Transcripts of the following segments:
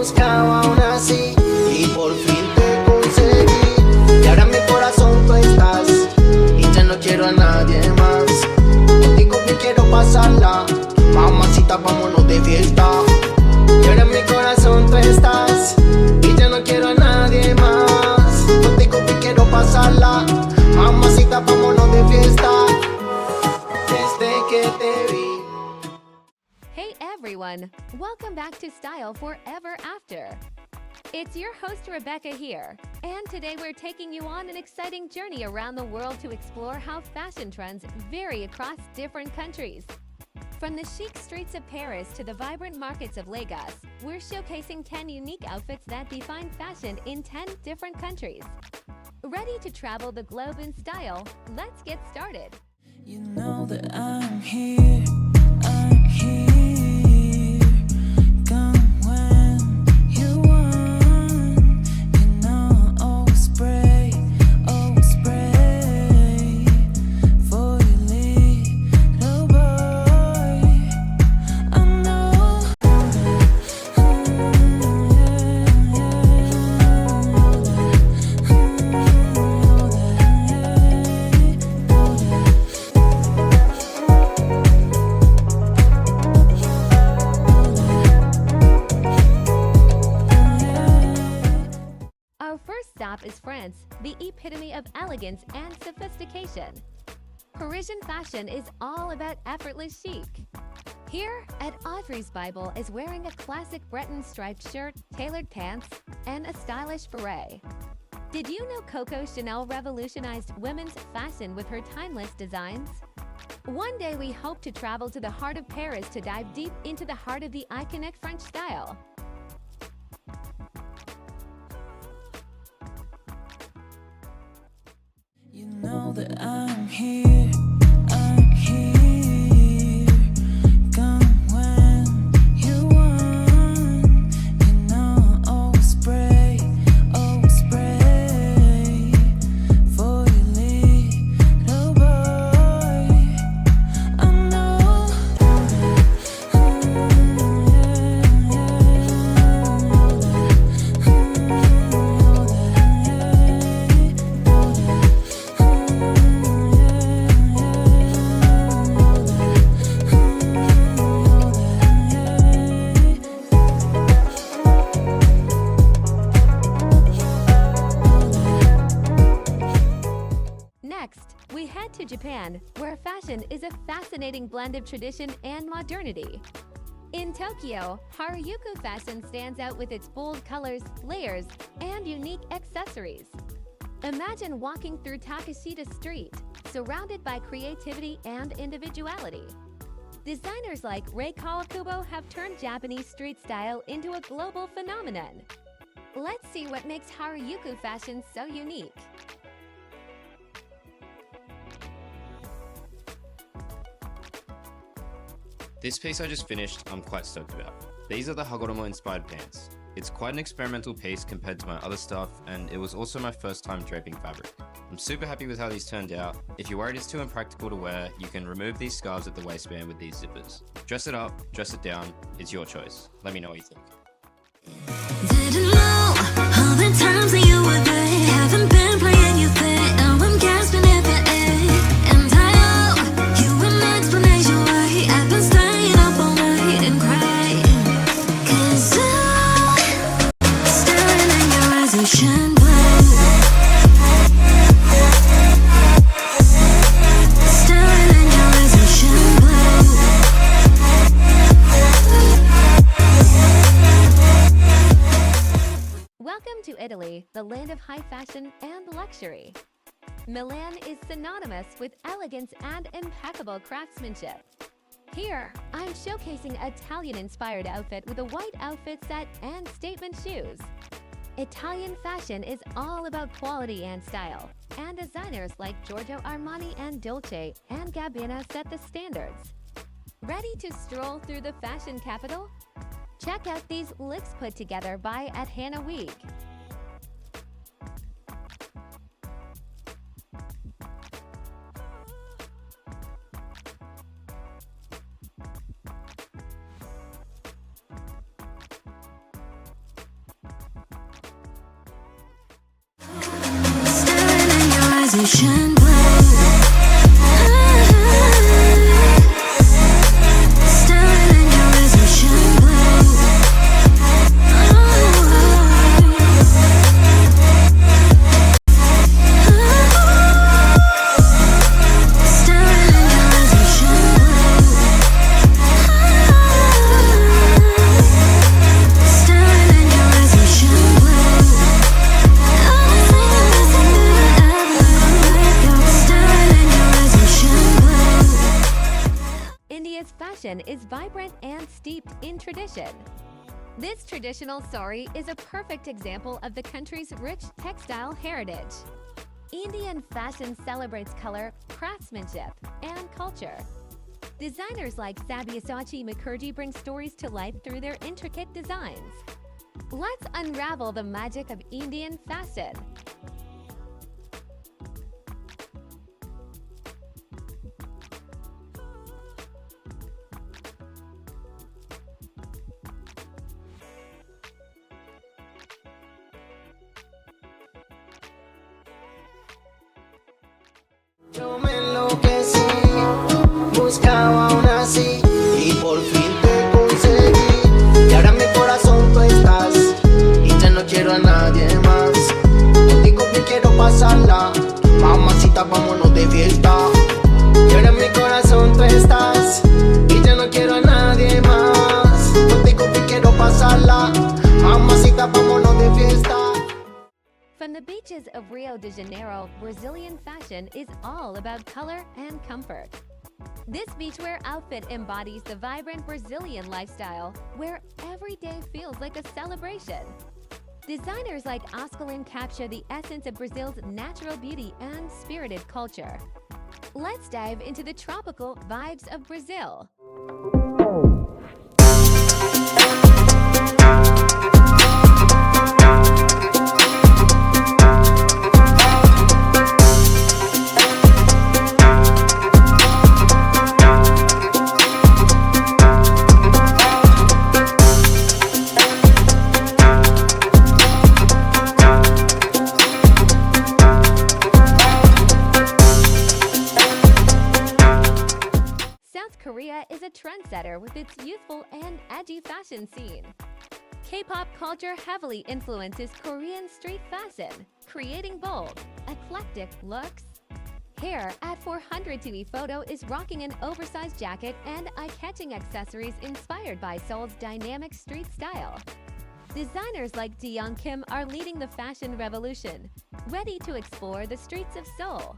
buscaba aún así y por fin te conseguí. Y ahora en mi corazón tú estás y ya no quiero a nadie más. Contigo que quiero pasarla, mamacita, vámonos de fiesta. Y ahora en mi corazón tú estás y ya no quiero a nadie más. Contigo que quiero pasarla, mamacita, vámonos de fiesta. Desde que te vi. Hey everyone, welcome back to Style Forever After. It's your host Rebecca here, and today we're taking you on an exciting journey around the world to explore how fashion trends vary across different countries. From the chic streets of Paris to the vibrant markets of Lagos, we're showcasing 10 unique outfits that define fashion in 10 different countries. Ready to travel the globe in style? Let's get started. You know that I'm here, I'm here. Come when you want. You know I'll always spray for your little boy. I know Our first stop is France, the epitome of elegance and sophistication. Parisian fashion is all about effortless chic. Here at Audrey's Bible is wearing a classic Breton striped shirt, tailored pants, and a stylish beret. Did you know Coco Chanel revolutionized women's fashion with her timeless designs? One day we hope to travel to the heart of Paris to dive deep into the heart of the iconic French style. you know that I'm here, I'm here. Come when you want. You know I'll always spray for your little boy. I know Next, we head to Japan, where fashion is a fascinating blend of tradition and modernity. In Tokyo, Harajuku fashion stands out with its bold colors, layers, and unique accessories. Imagine walking through Takashita Street, surrounded by creativity and individuality. Designers like Rei Kawakubo have turned Japanese street style into a global phenomenon. Let's see what makes Harajuku fashion so unique. This piece I just finished, I'm quite stoked about. These are the Hagoromo inspired pants. It's quite an experimental piece compared to my other stuff, and it was also my first time draping fabric. I'm super happy with how these turned out. If you're worried it's too impractical to wear, you can remove these scarves at the waistband with these zippers. Dress it up, dress it down, it's your choice. Let me know what you think. didn't know all the times that you were there. Haven't been playing you there. Now I'm gasping every air. And I owe you an explanation why I've been staying up all night and crying. 'Cause I'm staring in your eyes, you shine bright. Staring in your eyes, you shine bright. Welcome to Italy, the land of high fashion and luxury. Milan is synonymous with elegance and impeccable craftsmanship. Here, I'm showcasing an Italian-inspired outfit with a white outfit set and statement shoes. Italian fashion is all about quality and style, and designers like Giorgio Armani and Dolce & Gabbana set the standards. Ready to stroll through the fashion capital? Check out these looks put together by at Hannah Week. resolution blue. Staring in your resolution blue. Staring in your resolution blue. Staring in your resolution blue. India's fashion is vibrant and steeped in tradition. This traditional sari is a perfect example of the country's rich textile heritage. Indian fashion celebrates color, craftsmanship, and culture. Designers like Sabyasachi Mukherjee bring stories to life through their intricate designs. Let's unravel the magic of Indian fashion. Yo me enloquecí, buscaba una así y por fin te conseguí. Y ahora en mi corazón tú estás y ya no quiero a nadie más. Contigo me quiero pasarla, mamacita, vámonos de fiesta. Y ahora en mi corazón tú estás y ya no quiero a nadie más. Contigo me quiero pasarla, mamacita, vámonos de fiesta. From the beaches of Rio de Janeiro, Brazilian fashion is all about color and comfort. This beachwear outfit embodies the vibrant Brazilian lifestyle, where every day feels like a celebration. Designers like Osculin capture the essence of Brazil's natural beauty and spirited culture. Let's dive into the tropical vibes of Brazil. Korea is a trendsetter with its youthful and edgy fashion scene. K-pop culture heavily influences Korean street fashion, creating bold, eclectic looks. Here at 400 TV Photo is rocking an oversized jacket and eye-catching accessories inspired by Seoul's dynamic street style. Designers like Deyoung Kim are leading the fashion revolution, ready to explore the streets of Seoul.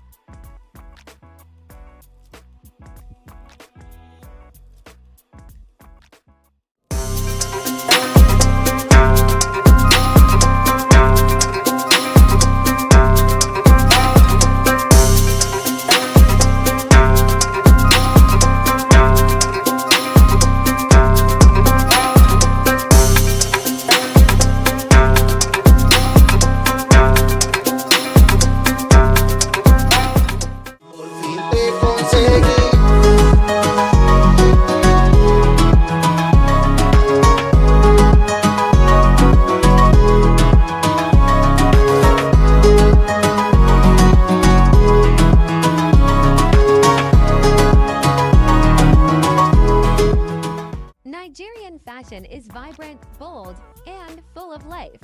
Nigerian fashion is vibrant, bold, and full of life.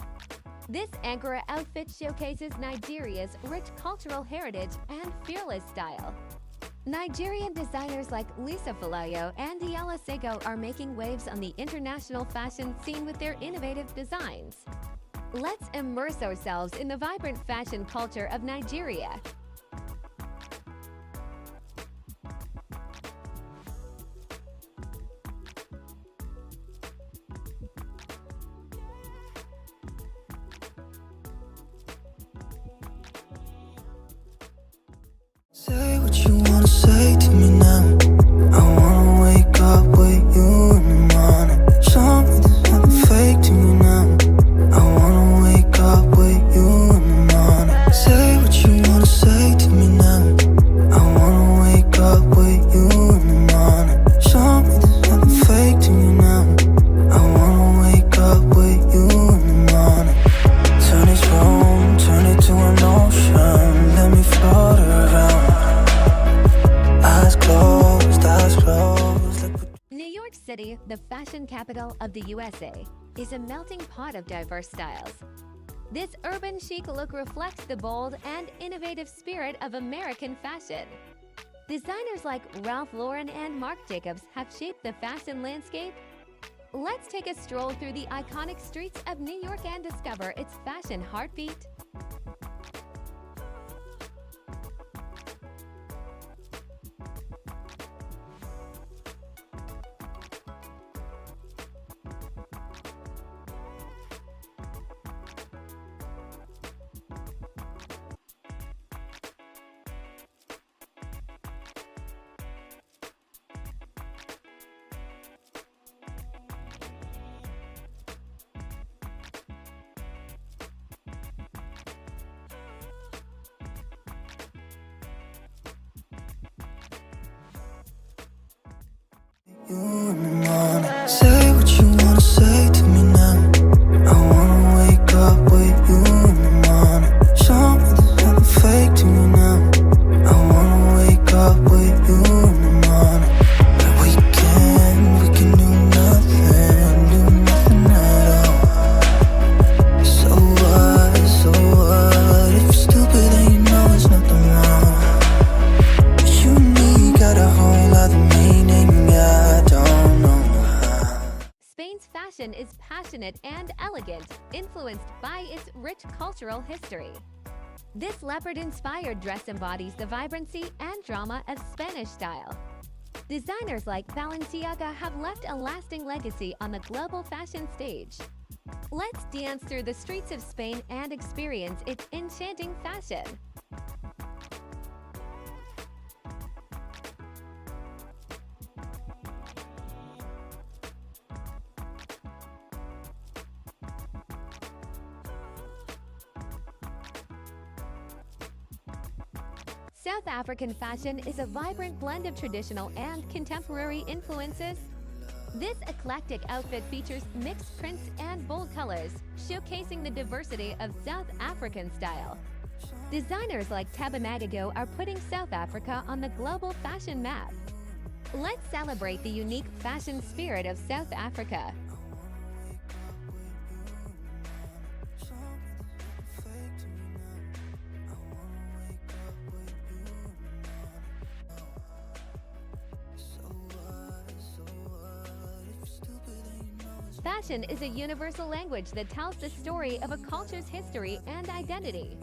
This Ankara outfit showcases Nigeria's rich cultural heritage and fearless style. Nigerian designers like Lisa Falayo and Diala Sego are making waves on the international fashion scene with their innovative designs. Let's immerse ourselves in the vibrant fashion culture of Nigeria. Say what you wanna say to me now. I wanna wake up with you in the morning. Show me there's nothing fake to me now. I wanna wake up with you in the morning. Say what you wanna say. fashion capital of the USA, is a melting pot of diverse styles. This urban chic look reflects the bold and innovative spirit of American fashion. Designers like Ralph Lauren and Marc Jacobs have shaped the fashion landscape. Let's take a stroll through the iconic streets of New York and discover its fashion heartbeat. You in the morning. Say what you wanna say to me now. I wanna wake up with you in the morning. Show me there's nothing fake to me now. I wanna wake up with you in the morning. And we can do nothing at all. So what, if you're stupid then you know there's nothing wrong. But you and me got a whole other meaning, I don't know how. Spain's fashion is passionate and elegant, influenced by its rich cultural history. This leopard-inspired dress embodies the vibrancy and drama of Spanish style. Designers like Balenciaga have left a lasting legacy on the global fashion stage. Let's dance through the streets of Spain and experience its enchanting fashion. South African fashion is a vibrant blend of traditional and contemporary influences. This eclectic outfit features mixed prints and bold colors, showcasing the diversity of South African style. Designers like Tabanagigo are putting South Africa on the global fashion map. Let's celebrate the unique fashion spirit of South Africa. Fashion is a universal language that tells the story of a culture's history and identity.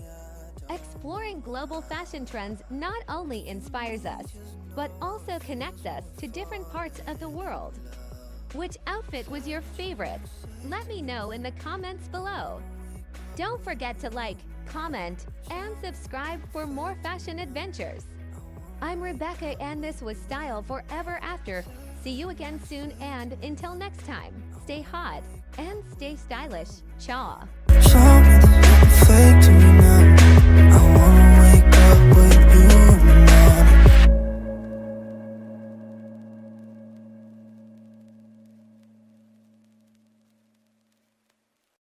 Exploring global fashion trends not only inspires us, but also connects us to different parts of the world. Which outfit was your favorite? Let me know in the comments below. Don't forget to like, comment, and subscribe for more fashion adventures. I'm Rebecca and this was Style Forever After. See you again soon and until next time, stay hot and stay stylish. Ciao!